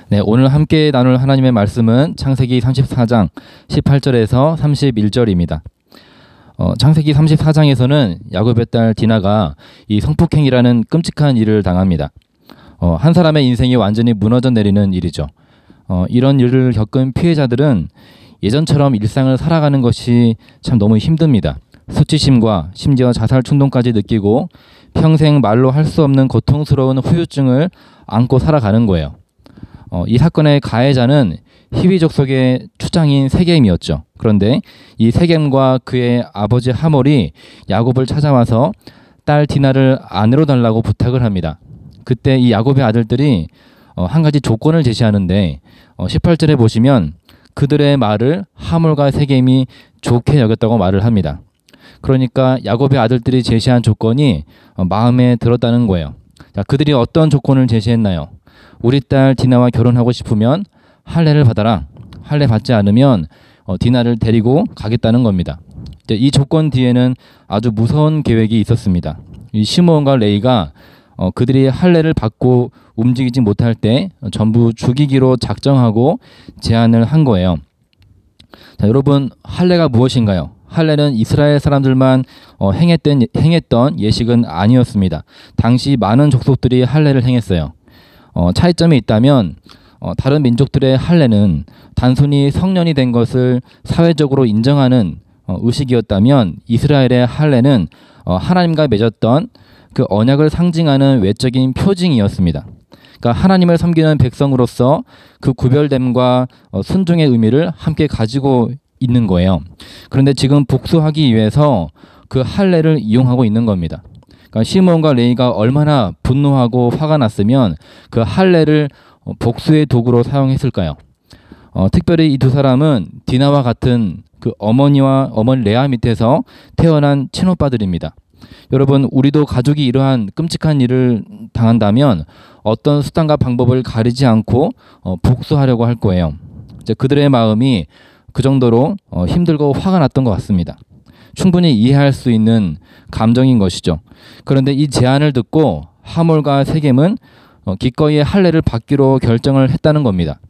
네, 오늘 함께 나눌 하나님의 말씀은 창세기 34장 18절에서 31절입니다. 창세기 34장에서는 야곱의 딸 디나가 이 성폭행이라는 끔찍한 일을 당합니다. 한 사람의 인생이 완전히 무너져 내리는 일이죠. 이런 일을 겪은 피해자들은 예전처럼 일상을 살아가는 것이 참 너무 힘듭니다. 수치심과 심지어 자살 충동까지 느끼고 평생 말로 할 수 없는 고통스러운 후유증을 안고 살아가는 거예요. 이 사건의 가해자는 히위 족속의 추장인 세겜이었죠. 그런데 이 세겜과 그의 아버지 하몰이 야곱을 찾아와서 딸 디나를 아내로 달라고 부탁을 합니다. 그때 이 야곱의 아들들이 한 가지 조건을 제시하는데 18절에 보시면 그들의 말을 하몰과 세겜이 좋게 여겼다고 말을 합니다. 그러니까 야곱의 아들들이 제시한 조건이 마음에 들었다는 거예요. 자, 그들이 어떤 조건을 제시했나요? 우리 딸 디나와 결혼하고 싶으면 할례를 받아라. 할례 받지 않으면 디나를 데리고 가겠다는 겁니다. 이 조건 뒤에는 아주 무서운 계획이 있었습니다. 이 시므온과 레이가 그들이 할례를 받고 움직이지 못할 때 전부 죽이기로 작정하고 제안을 한 거예요. 자, 여러분, 할례가 무엇인가요? 할례는 이스라엘 사람들만 행했던 예식은 아니었습니다. 당시 많은 족속들이 할례를 행했어요. 차이점이 있다면 다른 민족들의 할례는 단순히 성년이 된 것을 사회적으로 인정하는 의식이었다면 이스라엘의 할례는 하나님과 맺었던 그 언약을 상징하는 외적인 표징이었습니다. 그러니까 하나님을 섬기는 백성으로서 그 구별됨과 순종의 의미를 함께 가지고 있는 거예요. 그런데 지금 복수하기 위해서 그 할례를 이용하고 있는 겁니다. 그러니까 시므온과 레이가 얼마나 분노하고 화가 났으면 그 할례를 복수의 도구로 사용했을까요? 특별히 이 두 사람은 디나와 같은 그 어머니 레아 밑에서 태어난 친오빠들입니다. 여러분, 우리도 가족이 이러한 끔찍한 일을 당한다면 어떤 수단과 방법을 가리지 않고 복수하려고 할 거예요. 이제 그들의 마음이 그 정도로 힘들고 화가 났던 것 같습니다. 충분히 이해할 수 있는 감정인 것이죠. 그런데 이 제안을 듣고 하몰과 세겜은 기꺼이 할례를 받기로 결정을 했다는 겁니다.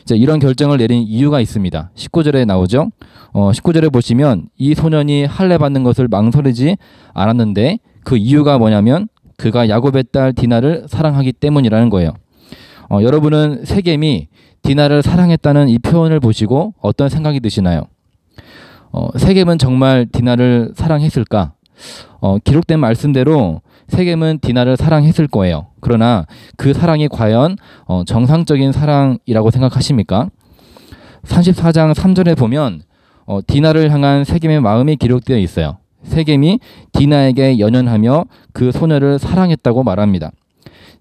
이제 이런 결정을 내린 이유가 있습니다. 19절에 나오죠. 19절에 보시면 이 소년이 할례 받는 것을 망설이지 않았는데 그 이유가 뭐냐면 그가 야곱의 딸 디나를 사랑하기 때문이라는 거예요. 여러분은 세겜이 디나를 사랑했다는 이 표현을 보시고 어떤 생각이 드시나요? 세겜은 정말 디나를 사랑했을까? 기록된 말씀대로 세겜은 디나를 사랑했을 거예요. 그러나 그 사랑이 과연 정상적인 사랑이라고 생각하십니까? 34장 3절에 보면 디나를 향한 세겜의 마음이 기록되어 있어요. 세겜이 디나에게 연연하며 그 소녀를 사랑했다고 말합니다.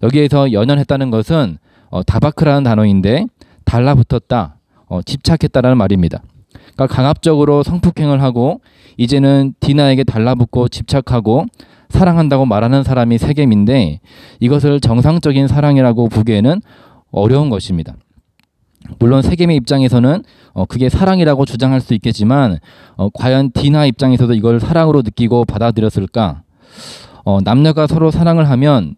여기에서 연연했다는 것은 다바크라는 단어인데 달라붙었다, 집착했다라는 말입니다. 그러니까 강압적으로 성폭행을 하고 이제는 디나에게 달라붙고 집착하고 사랑한다고 말하는 사람이 세겜인데 이것을 정상적인 사랑이라고 보기에는 어려운 것입니다. 물론 세겜의 입장에서는 그게 사랑이라고 주장할 수 있겠지만 과연 디나 입장에서도 이걸 사랑으로 느끼고 받아들였을까? 남녀가 서로 사랑을 하면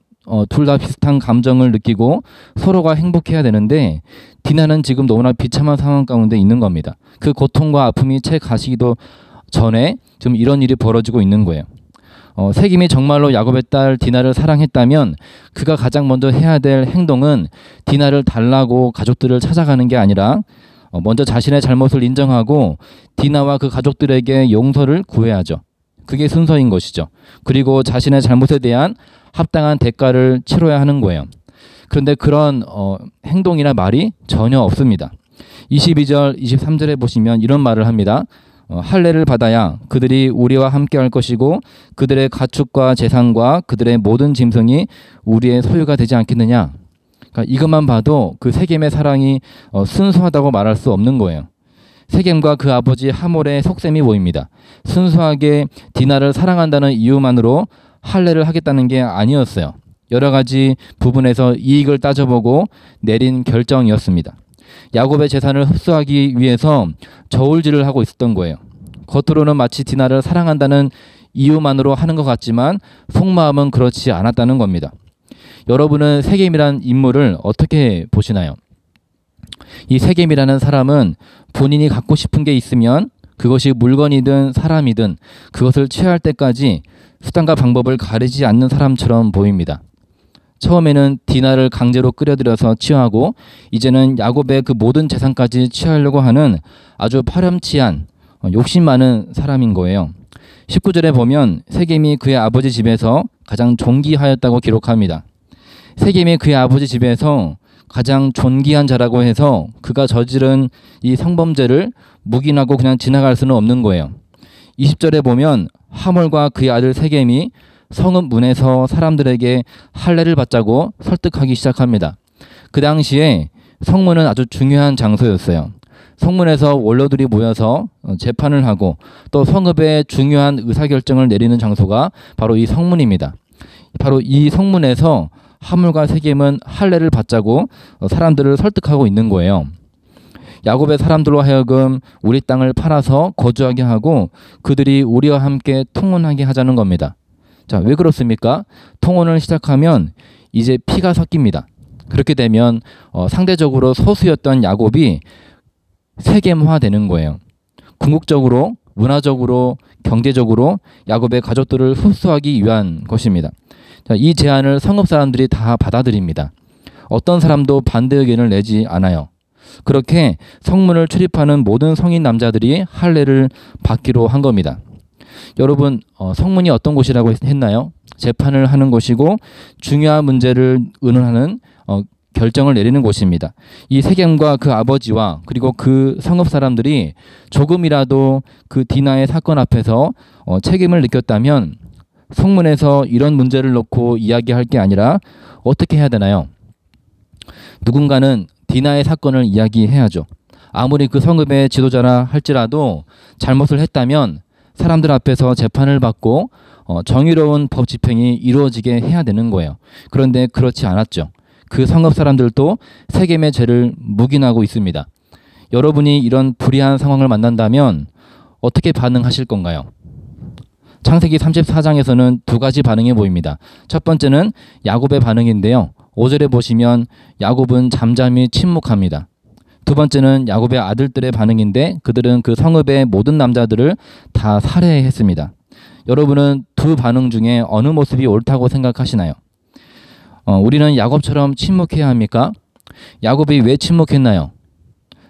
둘 다 비슷한 감정을 느끼고 서로가 행복해야 되는데 디나는 지금 너무나 비참한 상황 가운데 있는 겁니다. 그 고통과 아픔이 채 가시기도 전에 지금 이런 일이 벌어지고 있는 거예요. 세겜이 정말로 야곱의 딸 디나를 사랑했다면 그가 가장 먼저 해야 될 행동은 디나를 달라고 가족들을 찾아가는 게 아니라 먼저 자신의 잘못을 인정하고 디나와 그 가족들에게 용서를 구해야죠. 그게 순서인 것이죠. 그리고 자신의 잘못에 대한 합당한 대가를 치러야 하는 거예요. 그런데 그런 행동이나 말이 전혀 없습니다. 22절, 23절에 보시면 이런 말을 합니다. 할례를 받아야 그들이 우리와 함께 할 것이고 그들의 가축과 재산과 그들의 모든 짐승이 우리의 소유가 되지 않겠느냐. 그러니까 이것만 봐도 그 세겜의 사랑이 순수하다고 말할 수 없는 거예요. 세겜과 그 아버지 하몰의 속셈이 보입니다. 순수하게 디나를 사랑한다는 이유만으로 할례를 하겠다는 게 아니었어요. 여러 가지 부분에서 이익을 따져보고 내린 결정이었습니다. 야곱의 재산을 흡수하기 위해서 저울질을 하고 있었던 거예요. 겉으로는 마치 디나를 사랑한다는 이유만으로 하는 것 같지만 속마음은 그렇지 않았다는 겁니다. 여러분은 세겜이란 인물을 어떻게 보시나요? 이 세겜이라는 사람은 본인이 갖고 싶은 게 있으면 그것이 물건이든 사람이든 그것을 취할 때까지 수단과 방법을 가리지 않는 사람처럼 보입니다. 처음에는 디나를 강제로 끌어들여서 취하고 이제는 야곱의 그 모든 재산까지 취하려고 하는 아주 파렴치한 욕심 많은 사람인 거예요. 19절에 보면 세겜이 그의 아버지 집에서 가장 존귀하였다고 기록합니다. 세겜이 그의 아버지 집에서 가장 존귀한 자라고 해서 그가 저지른 이 성범죄를 묵인하고 그냥 지나갈 수는 없는 거예요. 20절에 보면 하몰과 그의 아들 세겜이 성읍 문에서 사람들에게 할례를 받자고 설득하기 시작합니다. 그 당시에 성문은 아주 중요한 장소였어요. 성문에서 원로들이 모여서 재판을 하고 또 성읍의 중요한 의사결정을 내리는 장소가 바로 이 성문입니다. 바로 이 성문에서 하물과 세겜은 할례를 받자고 사람들을 설득하고 있는 거예요. 야곱의 사람들로 하여금 우리 땅을 팔아서 거주하게 하고 그들이 우리와 함께 통혼하게 하자는 겁니다. 자, 왜 그렇습니까? 통혼을 시작하면 이제 피가 섞입니다. 그렇게 되면 상대적으로 소수였던 야곱이 세겜화되는 거예요. 궁극적으로, 문화적으로, 경제적으로 야곱의 가족들을 흡수하기 위한 것입니다. 자, 이 제안을 성읍 사람들이 다 받아들입니다. 어떤 사람도 반대 의견을 내지 않아요. 그렇게 성문을 출입하는 모든 성인 남자들이 할례를 받기로 한 겁니다. 여러분, 성문이 어떤 곳이라고 했나요? 재판을 하는 곳이고 중요한 문제를 의논하는 결정을 내리는 곳입니다. 이 세겜과 그 아버지와 그리고 그 성읍 사람들이 조금이라도 그 디나의 사건 앞에서 책임을 느꼈다면 성문에서 이런 문제를 놓고 이야기할 게 아니라 어떻게 해야 되나요? 누군가는 디나의 사건을 이야기해야죠. 아무리 그 성읍의 지도자라 할지라도 잘못을 했다면 사람들 앞에서 재판을 받고 정의로운 법 집행이 이루어지게 해야 되는 거예요. 그런데 그렇지 않았죠. 그 성읍 사람들도 세겜의 죄를 묵인하고 있습니다. 여러분이 이런 불의한 상황을 만난다면 어떻게 반응하실 건가요? 창세기 34장에서는 두 가지 반응이 보입니다. 첫 번째는 야곱의 반응인데요. 5절에 보시면 야곱은 잠잠히 침묵합니다. 두 번째는 야곱의 아들들의 반응인데 그들은 그 성읍의 모든 남자들을 다 살해했습니다. 여러분은 두 반응 중에 어느 모습이 옳다고 생각하시나요? 우리는 야곱처럼 침묵해야 합니까? 야곱이 왜 침묵했나요?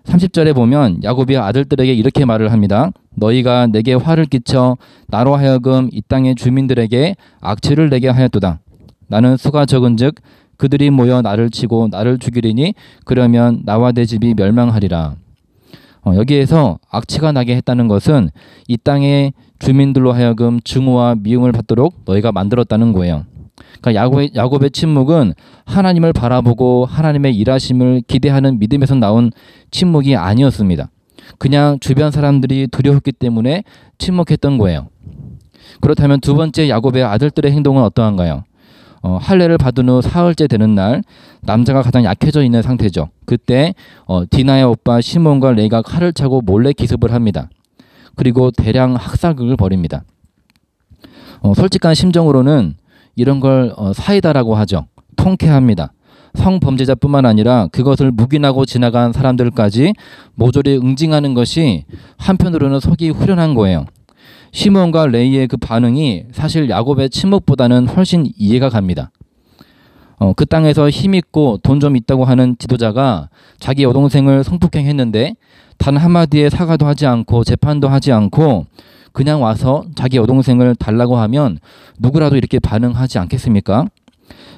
30절에 보면 야곱이 아들들에게 이렇게 말을 합니다. 너희가 내게 화를 끼쳐 나로 하여금 이 땅의 주민들에게 악취를 내게 하였도다. 나는 수가 적은즉 그들이 모여 나를 치고 나를 죽이리니 그러면 나와 내 집이 멸망하리라. 여기에서 악취가 나게 했다는 것은 이 땅의 주민들로 하여금 증오와 미움을 받도록 너희가 만들었다는 거예요. 그러니까 야곱의 침묵은 하나님을 바라보고 하나님의 일하심을 기대하는 믿음에서 나온 침묵이 아니었습니다. 그냥 주변 사람들이 두려웠기 때문에 침묵했던 거예요. 그렇다면 두 번째 야곱의 아들들의 행동은 어떠한가요? 할례를 받은 후 사흘째 되는 날 남자가 가장 약해져 있는 상태죠. 그때 디나의 오빠 시몬과 레이가 칼을 차고 몰래 기습을 합니다. 그리고 대량 학살극을 벌입니다. 솔직한 심정으로는 이런 걸 사이다라고 하죠. 통쾌합니다. 성범죄자뿐만 아니라 그것을 묵인하고 지나간 사람들까지 모조리 응징하는 것이 한편으로는 속이 후련한 거예요. 시몬과 레이의 그 반응이 사실 야곱의 침묵보다는 훨씬 이해가 갑니다. 그 땅에서 힘있고 돈 좀 있다고 하는 지도자가 자기 여동생을 성폭행했는데 단 한마디의 사과도 하지 않고 재판도 하지 않고 그냥 와서 자기 여동생을 달라고 하면 누구라도 이렇게 반응하지 않겠습니까?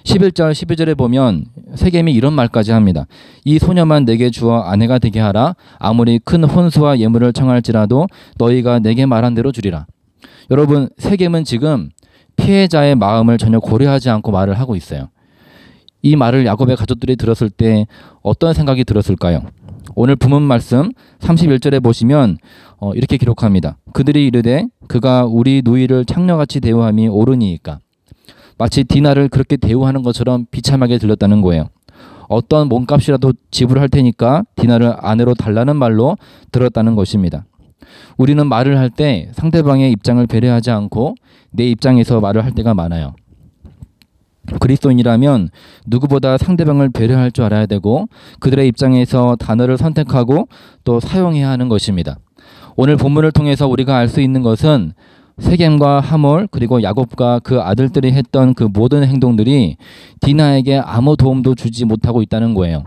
11절 12절에 보면 세겜이 이런 말까지 합니다. 이 소녀만 내게 주어 아내가 되게 하라. 아무리 큰 혼수와 예물을 청할지라도 너희가 내게 말한 대로 주리라. 여러분, 세겜은 지금 피해자의 마음을 전혀 고려하지 않고 말을 하고 있어요. 이 말을 야곱의 가족들이 들었을 때 어떤 생각이 들었을까요? 오늘 본문 말씀 31절에 보시면 이렇게 기록합니다. 그들이 이르되 그가 우리 누이를 창녀같이 대우함이 옳으니이까. 마치 디나를 그렇게 대우하는 것처럼 비참하게 들렸다는 거예요. 어떤 몸값이라도 지불할 테니까 디나를 아내로 달라는 말로 들었다는 것입니다. 우리는 말을 할 때 상대방의 입장을 배려하지 않고 내 입장에서 말을 할 때가 많아요. 그리스도인이라면 누구보다 상대방을 배려할 줄 알아야 되고 그들의 입장에서 단어를 선택하고 또 사용해야 하는 것입니다. 오늘 본문을 통해서 우리가 알 수 있는 것은 세겜과 하몰 그리고 야곱과 그 아들들이 했던 그 모든 행동들이 디나에게 아무 도움도 주지 못하고 있다는 거예요.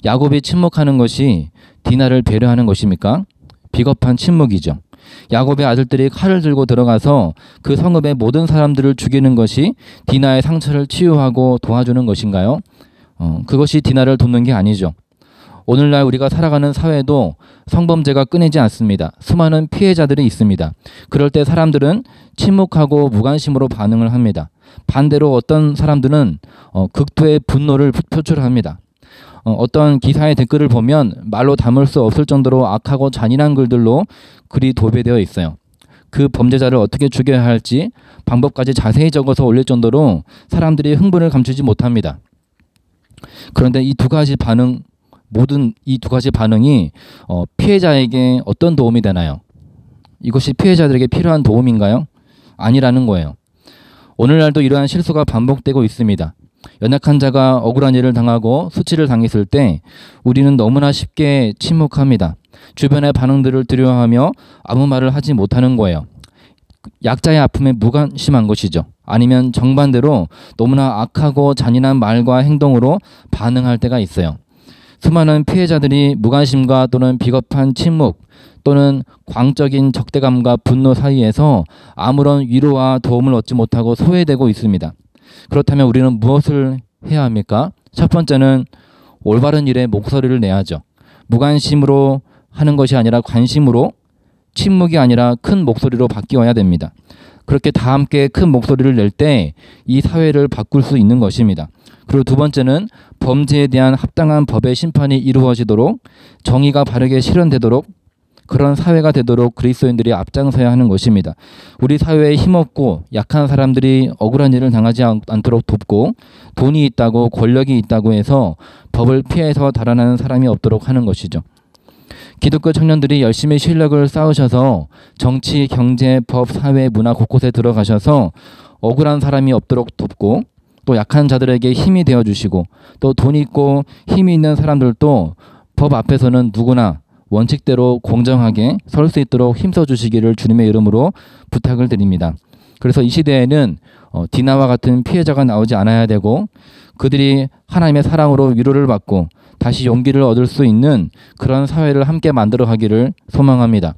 야곱이 침묵하는 것이 디나를 배려하는 것입니까? 비겁한 침묵이죠. 야곱의 아들들이 칼을 들고 들어가서 그 성읍의 모든 사람들을 죽이는 것이 디나의 상처를 치유하고 도와주는 것인가요? 그것이 디나를 돕는 게 아니죠. 오늘날 우리가 살아가는 사회도 성범죄가 끊이지 않습니다. 수많은 피해자들이 있습니다. 그럴 때 사람들은 침묵하고 무관심으로 반응을 합니다. 반대로 어떤 사람들은 극도의 분노를 표출합니다. 어떤 기사의 댓글을 보면 말로 담을 수 없을 정도로 악하고 잔인한 글들로 글이 도배되어 있어요. 그 범죄자를 어떻게 죽여야 할지 방법까지 자세히 적어서 올릴 정도로 사람들이 흥분을 감추지 못합니다. 그런데 이 두 가지 반응이 피해자에게 어떤 도움이 되나요? 이것이 피해자들에게 필요한 도움인가요? 아니라는 거예요. 오늘날도 이러한 실수가 반복되고 있습니다. 연약한 자가 억울한 일을 당하고 수치를 당했을 때 우리는 너무나 쉽게 침묵합니다. 주변의 반응들을 두려워하며 아무 말을 하지 못하는 거예요. 약자의 아픔에 무관심한 것이죠. 아니면 정반대로 너무나 악하고 잔인한 말과 행동으로 반응할 때가 있어요. 수많은 피해자들이 무관심과 또는 비겁한 침묵 또는 광적인 적대감과 분노 사이에서 아무런 위로와 도움을 얻지 못하고 소외되고 있습니다. 그렇다면 우리는 무엇을 해야 합니까? 첫 번째는 올바른 일에 목소리를 내야죠. 무관심으로 하는 것이 아니라 관심으로, 침묵이 아니라 큰 목소리로 바뀌어야 됩니다. 그렇게 다 함께 큰 목소리를 낼 때 이 사회를 바꿀 수 있는 것입니다. 그리고 두 번째는 범죄에 대한 합당한 법의 심판이 이루어지도록 정의가 바르게 실현되도록 그런 사회가 되도록 그리스도인들이 앞장서야 하는 것입니다. 우리 사회에 힘없고 약한 사람들이 억울한 일을 당하지 않도록 돕고 돈이 있다고 권력이 있다고 해서 법을 피해서 달아나는 사람이 없도록 하는 것이죠. 기독교 청년들이 열심히 실력을 쌓으셔서 정치, 경제, 법, 사회, 문화 곳곳에 들어가셔서 억울한 사람이 없도록 돕고 또 약한 자들에게 힘이 되어주시고 또 돈 있고 힘이 있는 사람들도 법 앞에서는 누구나 원칙대로 공정하게 설 수 있도록 힘써주시기를 주님의 이름으로 부탁을 드립니다. 그래서 이 시대에는 디나와 같은 피해자가 나오지 않아야 되고 그들이 하나님의 사랑으로 위로를 받고 다시 용기를 얻을 수 있는 그런 사회를 함께 만들어 가기를 소망합니다.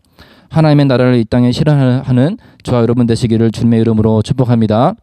하나님의 나라를 이 땅에 실현하는 저와 여러분 되시기를 주님의 이름으로 축복합니다.